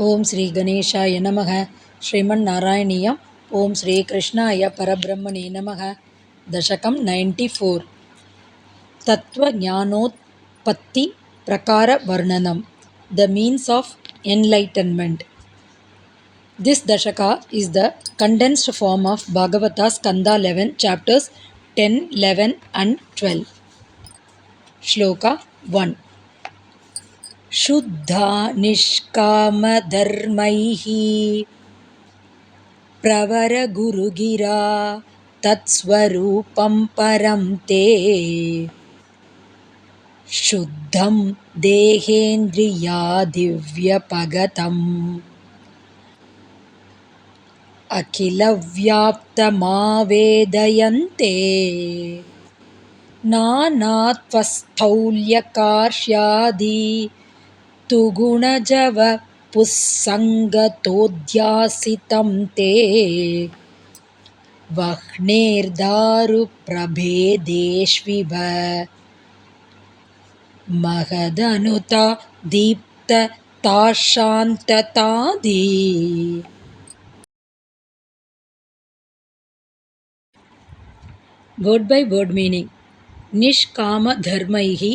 ஓம் ஸ்ரீ கணேஷாய நமக. ஸ்ரீமன் நாராயணியம். ஓம் ஸ்ரீ கிருஷ்ணாய பரபிரம்மணே நமக. தசகம் 94. தத்துவ ஞானோத்பத்தி பிரகார வர்ணனம். The means of enlightenment. This dashaka is the condensed form of Bhagavata Skanda 11 chapters 10, 11 and 12. Shloka 1. शुद्धा निष्कामधर्मैः प्रवरगुरुगिरा तत्स्वरूपं परं ते शुद्धं देहेन्द्रियादिव्यपगतम् अखिलव्याप्तमावेदयन्ते नानात्वस्थौल्यकार्ष्यादि तु गुणजव पुस्सङ्गतोऽध्यासितं ते वह्नेर्दारुप्रभेदेष्विव महदनुता दीप्तताशान्ततादि. Word by word meaning. Nishkama dharmaihi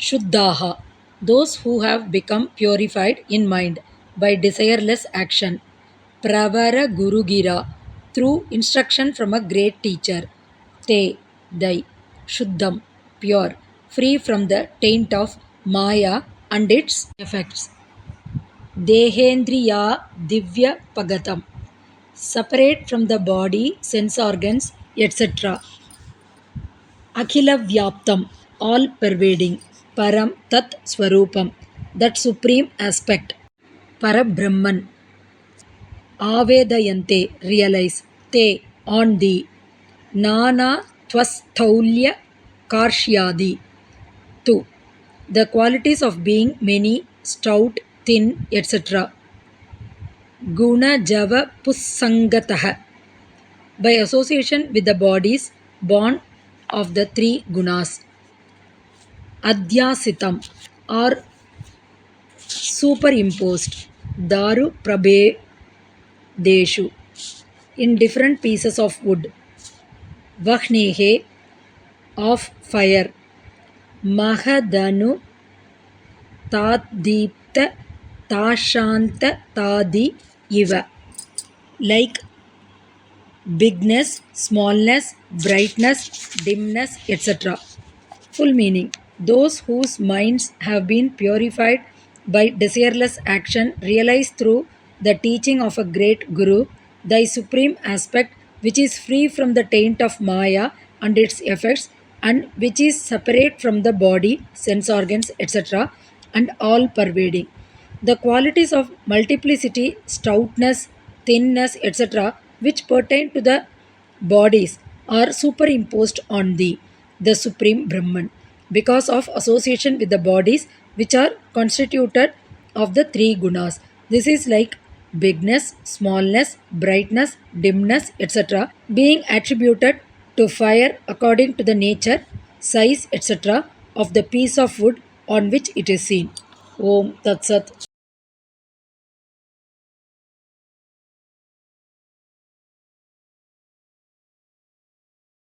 shuddhaha, those who have become purified in mind by desireless action. Pravara gurugira, through instruction from a great teacher. Te, they, shuddham, pure, free from the taint of maya and its effects. Dehendriya divya pagatam, separate from the body, sense organs, etc. Akhila Vyaptam, all pervading. Param Tat Swarupam, that supreme aspect. Parabrahman. Avedayante, realize. Te, on thee. Nana Tvasthaulya Karshyadi, tu, the qualities of being many, stout, thin, etc. Guna Java Pussangataha, by association with the bodies born of the three gunas. Adhyasitam, or superimposed. Daru prabhedeshu, in different pieces of wood. Vahnehe, of fire. Mahadanu taddeepta tashanta tadi iva, like bigness, smallness, brightness, dimness, etc. Full meaning. Those whose minds have been purified by desireless action realize through the teaching of a great Guru thy supreme aspect, which is free from the taint of Maya and its effects, and which is separate from the body, sense organs, etc., and all pervading. The qualities of multiplicity, stoutness, thinness, etc., which pertain to the bodies, are superimposed on thee, the Supreme Brahman, because of association with the bodies which are constituted of the three gunas. This is like bigness, smallness, brightness, dimness, etc., being attributed to fire according to the nature, size, etc., of the piece of wood on which it is seen. Om Tat Sat.